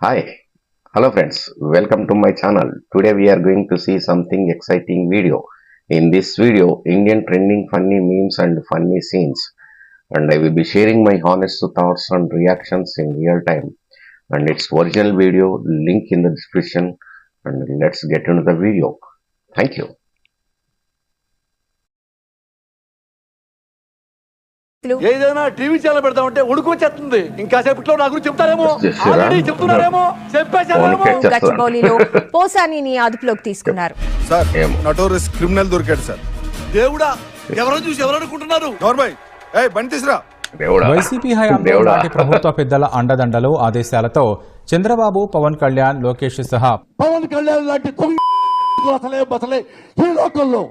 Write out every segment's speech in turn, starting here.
Hi, hello friends, welcome to my channel. Today we are going to see something exciting video. In this video, Indian trending funny memes and funny scenes, and I will be sharing my honest thoughts and reactions in real time. And its original video link in the description, and let's get into the video. Thank you. ఏదైనా TV channel పెడతామంటే ఉడుకొచ్చేస్తుంది. ఇంకా సేపట్లో నా గురించి చెప్తారేమో, already చెప్తున్నారేమో, చెప్పేశారేమో. గచ్చిబౌలిలో పోసానిని అదుపులోకి తీసుకున్నారు. Sir notorious criminal దొరికాడు sir. దేవుడా, ఎవరో చూసి ఎవరు అనుకుంటున్నారు? గవర్నమెంట్ ఏయ్ బండి తీసురా. వైసీపీ హయాంలో నాటి ప్రభుత్వ పెద్దల అండదండలు ఆదేశాలతో చంద్రబాబు, పవన్ కళ్యాణ్, లోకేష్ సహా పవన్ కళ్యాణ్ లాంటి అసలే బసలే ఈ లోకల్లో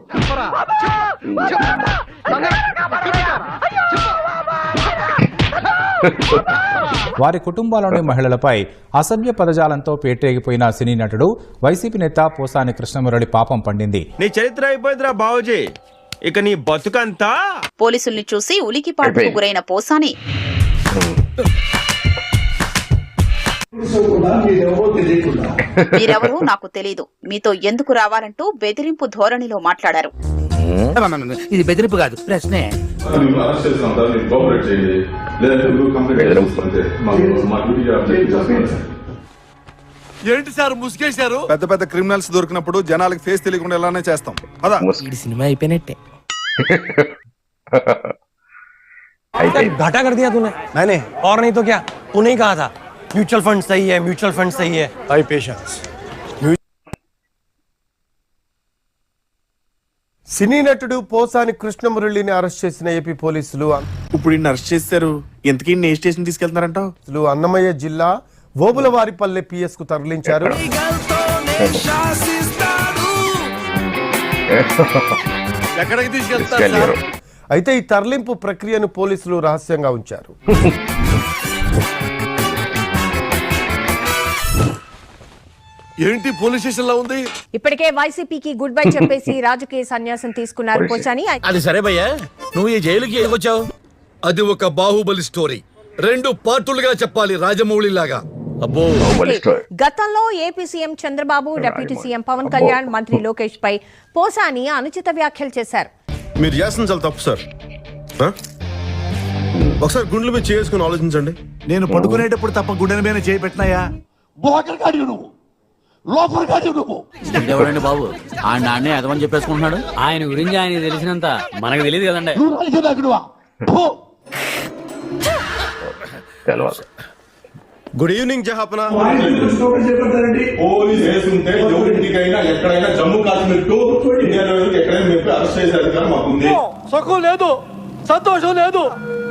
వారి కుటుంబాలోని మహిళలపై అసభ్య పదజాలంతో పేటరేగిపోయిన సినీ నటుడు వైసీపీ నేత పోసాని కృష్ణమురళి పాపం పండింది. నీ చరిత్ర అయిపోయిందిరా బావుజీ, ఇక నీ బతుకంతా. పోలీసుల్ని చూసి ఉలికిపాటుకు గురైన పోసాని మీరెవరూ నాకు తెలీదు, మీతో ఎందుకు రావాలంటూ బెదిరింపు ధోరణిలో మాట్లాడారు. ఇది బెదిరింపు కాదు, ప్రశ్నే. ఏంటి సార్ ముసుగేశారు? పెద్ద పెద్ద క్రిమినల్స్ దొరికినప్పుడు జనాలకు ఫేస్ తెలియకుండా ఎలానే చేస్తాం. పద ఈ సినిమా అయిపోయినట్టే. घाटा कर दिया तूने, मैंने और नहीं तो क्या, तूने ही कहा था म्यूचुअल फंड सही है, म्यूचुअल फंड सही है. भाई पेशेंस. సినీ నటుడు పోసాని కృష్ణమురళిని అరెస్ట్ చేసిన ఏపీ పోలీసులు ఇప్పుడు ఇన్ని అరెస్ట్ చేశారు. ఎంతకీ ఏ స్టేషన్ తీసుకెళ్తున్నారంటావు? అన్నమయ్య జిల్లా ఓబులవారిపల్లె పిఎస్ కు తరలించారు. ఎక్కడికి తీసుకెళ్తారు? అయితే ఈ తరలింపు ప్రక్రియను పోలీసులు రహస్యంగా ఉంచారు. ఏంటి పోలీస్ స్టేషన్ లో ఉంది? ఇప్పటికే వైసీపీకి గుడ్ బై చెప్పేసి రాజకీయ సన్యాసం తీసుకున్నారు పోసాని. అది సరే భయ్యా, నువ్వు ఈ జైలుకి వచ్చావు. అది ఒక బాహుబలి స్టోరీ, రెండు పార్టులుగా చెప్పాలి, రాజమౌళి లాగా. అబ్బో, గతంలో AP CM Chandrababu, deputy CM Pawan Kalyan, మంత్రి లోకేష్ పై పోసాని అనుచిత వ్యాఖ్యలు చేశారు. మీరు చేసిన చాలా తప్పు సార్. ఒకసారి గుండెల మీద చేసుకుని ఆలోచించండి. నేను పడుకునేటప్పుడు తప్ప గుండెల మీద చేయి పెట్టినాయా? ఎవరండి బాబు, ఆ నాన్నే అదమని చెప్పేసుకుంటున్నాడు. ఆయన గురించి ఆయన తెలిసినంత మనకు తెలియదు కదండి. గుడ్ ఈవినింగ్ జహాపనా. పోలీస్ వేసుంటే ఎవరింటికైనా ఎక్కడైనా జమ్మూ కాశ్మీర్ టు ఇండియాలో ఎక్కడైనా మీరు అరెస్ట్ చేసే అధికారం మాకుంది. సుఖం లేదు, సంతోషం లేదు,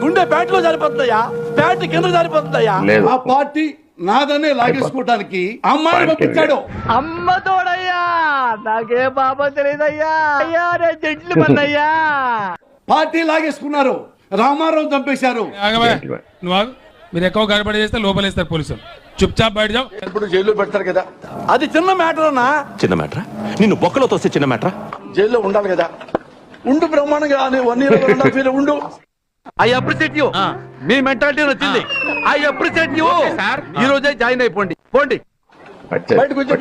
గుండె ప్యాంట్ లో జారిపోతుందయ్యా, ప్యాంట్ కింద జారిపోతుందయ్యా. ఆ పార్టీ నాదనే లాగేసుకోవడానికి అమ్మాయిని పంపించాడు. అమ్మ తోడయ్యా, నాకే పాప తెలియదయ్యా, అయ్యా రే జడ్లు పన్నయ్యా. పార్టీ లాగేసుకున్నారు, రామారావు చంపేశారు. మీరు ఎక్కువ గడబడి చేస్తే లోపలేస్తారు పోలీసులు. చుప్చాప్ బయట జావ్. ఇప్పుడు జైల్లో పెడతారు కదా, అది చిన్న మ్యాటర్ అన్నా. చిన్న మ్యాటరా? నిన్ను బొక్కలో తోస్తే చిన్న మ్యాటరా? జైల్లో ఉండాలి కదా, ఉండు బ్రహ్మాండంగా 1 year 1.5 year ఉండు. ఐ అప్రిషియేట్ యూ, మీ మెంటాలిటీ వచ్చింది. I appreciate you. ఈ రోజే జాయిన్ అయిపోండి, పోండి బయటకు వచ్చి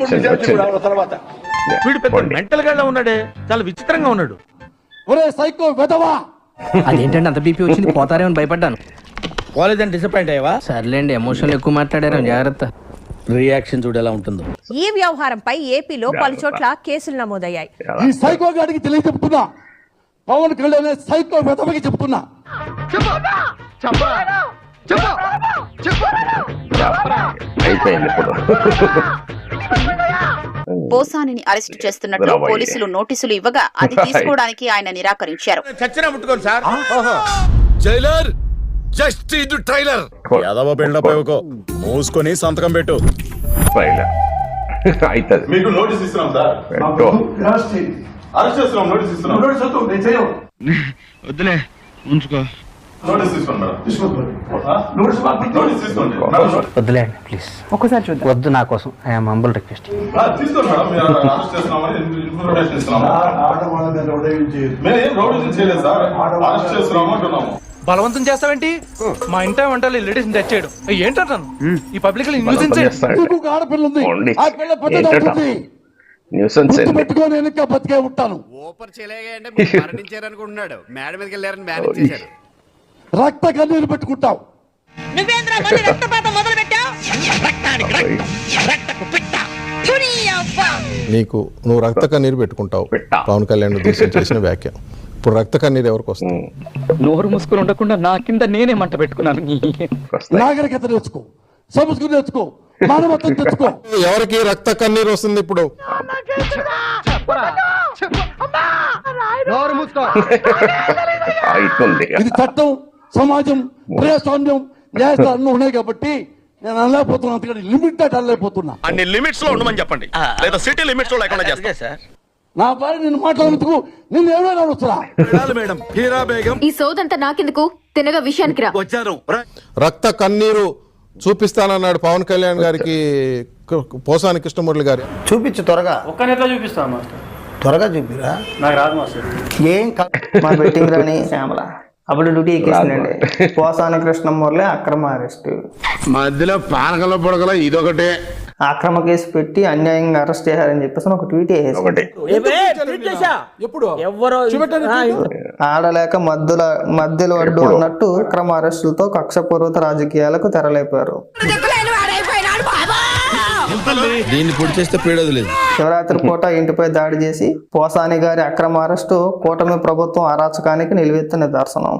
తర్వాత. వీడు పెద్ద మెంటల్ గా ఉన్నాడే, చాలా విచిత్రంగా ఉన్నాడు. ఒరే సైకో వెధవా. అదేంటంటే అంత బీపీ వచ్చింది, పోతారేమని భయపడ్డాను. కాలేజ్ అని డిసప్పాయింట్ అయ్యావా? సర్లేండి, ఎమోషనల్ ఎక్కువ మాట్లాడారు, జాగ్రత్త. రియాక్షన్ చూడు ఎలా ఉంటుందో. ఈ వ్యవహారంపై ఏపీలో పలు చోట్ల కేసులు నమోదయ్యాయి. ఈ సైకో గాడికి తెలియ చెప్తున్నా, పవన్ కళ్యాణ్ సైకో వెధవకి చెప్తున్నా. పోసానిని అరెస్టు చేస్తున్నట్లు పోలీసులు నోటీసులు ఇవ్వగా అది తీసుకోవడానికి ఆయన నిరాకరించారు. జైలర్ జస్ట్ ఇది ట్రైలర్. యాదవ బిల్డప్ అయ్యకో, మూసుకొని సంతకం పెట్టు. మీకు నోటీస్ ఇస్తున్నాం సార్, అరెస్ట్ చేస్తున్నాం. నోటీస్ ఇస్తున్నాం. వద్దులే, ఉంచుకో. నోటీస్ తీసుకోండి మేడం, నోటీస్ తీసుకోండి. వద్దులేండి ప్లీజ్, ఒక్కసారి చూద్దాం. వద్దు, నా కోసం ఐఎమ్ హంబుల్ రిక్వెస్ట్. తీసుకోండి మేడం, మీరు అరెస్ట్ చేస్తున్నామని ఇన్ఫర్మేషన్ ఇస్తున్నాము. మేము ఏం రౌడీజం చేయలేదు సార్, అరెస్ట్ చేస్తున్నాము అంటున్నాము. బలవంతం చేస్తావేంటి? మా ఇంట వంటలు లేడీస్ టచ్ చేయడం ఏంటంటాను ఈ పబ్లిక్ ఇంకొక ఆడపిల్ల ఉంది, ఆ పిల్ల పెద్దదవుతుంది. గుర్తు పెట్టుకొని వెనక బతికే ఉంటాను. మరణించారనుకుంటున్నాడు, మేడ మీదకి వెళ్ళారని మేనేజ్ చేశారు. రక్త కన్నీరు పెట్టుకుంటాం. నువ్వు రక్త కన్నీరు పెట్టుకుంటావు. పవన్ కళ్యాణ్ ఉద్దేశం చేసిన వ్యాఖ్య. ఇప్పుడు రక్త కన్నీరు ఎవరికి వస్తుంది? నోరు మూసుకుని ఉండకుండా నా కింద నేనే మంట పెట్టుకున్నాను. నాగరికత నేర్చుకో, సంస్కృతి నేర్చుకో, మానవత్వం తెచ్చుకో. ఎవరికి రక్త కన్నీరు వస్తుంది ఇప్పుడు? ఇది చట్టం, సమాజం, ప్రజాస్వామ్యం, న్యాయస్థానం అన్నీ ఉన్నాయి కాబట్టి నేను అనలేకపోతున్నా. అందుకని లిమిట్ అనలేకపోతున్నా. అన్ని లిమిట్స్ లో ఉండమని చెప్పండి, లేదా సిటీ లిమిట్స్ లో లేకుండా చేస్తా సార్. నా భార్య నిన్ను మాట్లాడేందుకు నిన్ను ఏమైనా వస్తున్నా మేడం హీరా బేగం ఈ సోదంతా నాకెందుకు, తినగా విషయానికి రా. వచ్చారు. రక్త కన్నీరు చూపిస్తానన్నాడు పవన్ కళ్యాణ్ గారికి పోసాని కృష్ణమురళి గారు. చూపించు త్వరగా. ఒక్క నెట్లో చూపిస్తాను మాస్టర్. త్వరగా చూపిరా. నాకు రాదు మాస్టర్. ఏం మా బెట్టింగ్ రాని శ్యామల అప్పుడు డ్యూటీ ఎక్కేసిందండి. పోసాని కృష్ణమురళి అక్రమ అరెస్ట్. మధ్యలో పానకల పొడగల ఇదొకటే. అక్రమ కేసు పెట్టి అన్యాయంగా అరెస్ట్ చేశారని చెప్పేసి ఒక ట్వీట్ వేసేసి ఆడలేక మధ్యలో అడ్డు అన్నట్టు అక్రమ అరెస్టులతో కక్షపూర్వక రాజకీయాలకు తెరలేపారు. దీన్ని పొడి చేస్తే పీడదు లేదు. శివరాత్రి పూట ఇంటిపై దాడి చేసి పోసాని గారి అక్రమ అరెస్టు కూటమి ప్రభుత్వం అరాచకానికి నిలువెత్తు నిదర్శనం.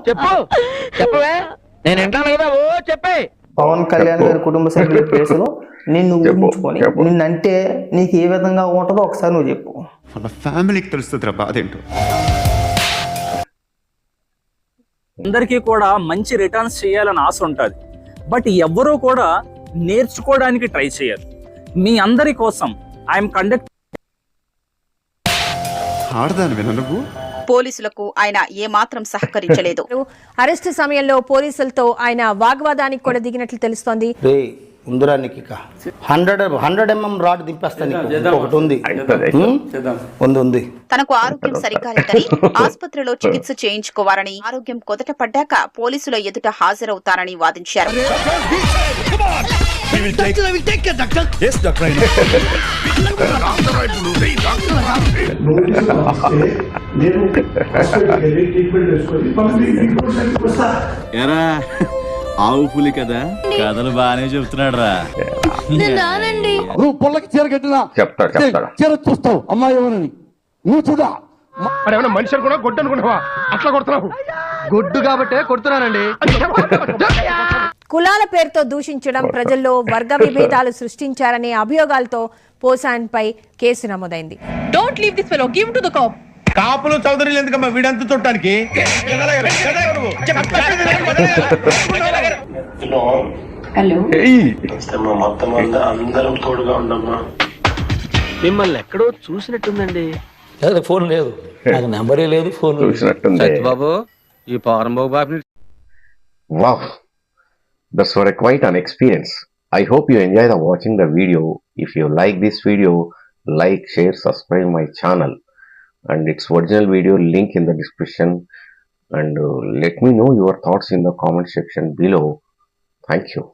పవన్ కళ్యాణ్ గారి కుటుంబ సభ్యుల కేసులో నిన్ను ఊహించుకొని నిన్నంటే నీకు ఏ విధంగా ఉంటుందో ఒకసారి నువ్వు చెప్పు. ఫ్యామిలీకి తెలుస్తుంది బాధ ఏంటో. అందరికీ కూడా మంచి రిటర్న్స్ చేయాలని ఆశ ఉంటుంది, బట్ ఎవ్వరూ కూడా నేర్చుకోవడానికి ట్రై చేయరు. మీ అందరి కోసం ఐఎమ్ కండక్ట్. పోలీసులకు ఆయన ఏమాత్రం సహకరించలేదు. అరెస్టు సమయంలో పోలీసులతో ఆయన వాగ్వాదానికి కూడా దిగినట్లు తెలుస్తోంది. ఉందిరా నీకు 100 mm రాడ్ దింపేస్తాను. ఒకటి ఉంది, ఉంది. తనకు ఆరోగ్యం సరిగా లేదని ఆసుపత్రిలో చికిత్స చేయించుకోవాలని, ఆరోగ్యం కుదట పడ్డాక పోలీసుల ఎదుట హాజరవుతానని వాదించారు. ఆవు పులి కదా, కథలు బాగానే చెప్తున్నాడు రా. నువ్వు పొల్లకి చీర కట్టినా చీర చూస్తావు అమ్మాయి ఎవరని నువ్వు చూడా. మనిషి కూడా గొడ్డు అనుకున్నావా? అట్లా కొడుతున్నావు. గుడ్డు కాబట్టే కొడుతున్నానండి. కులాల పేరుతో దూషించడం, ప్రజల్లో వర్గ విభేదాలు సృష్టించారనే అభియోగాలతో పోసాన్పై కేసు నమోదైంది. Don't leave this fellow, give to the cop. కాపులు చౌదరులు ఎందుకమ్మా వీడంతా చుట్టానికి? మిమ్మల్ని ఎక్కడో చూసినట్టుందండి. ఫోన్ లేదు, నాకు నెంబరే లేదు, ఫోన్ బాబు ఈ పవరం బాబు. Wow, that's quite an experience. I hope you enjoy watching the video. If you like this video, like, share, subscribe my channel, and its original video link in the description, and let me know your thoughts in the comment section below. Thank you.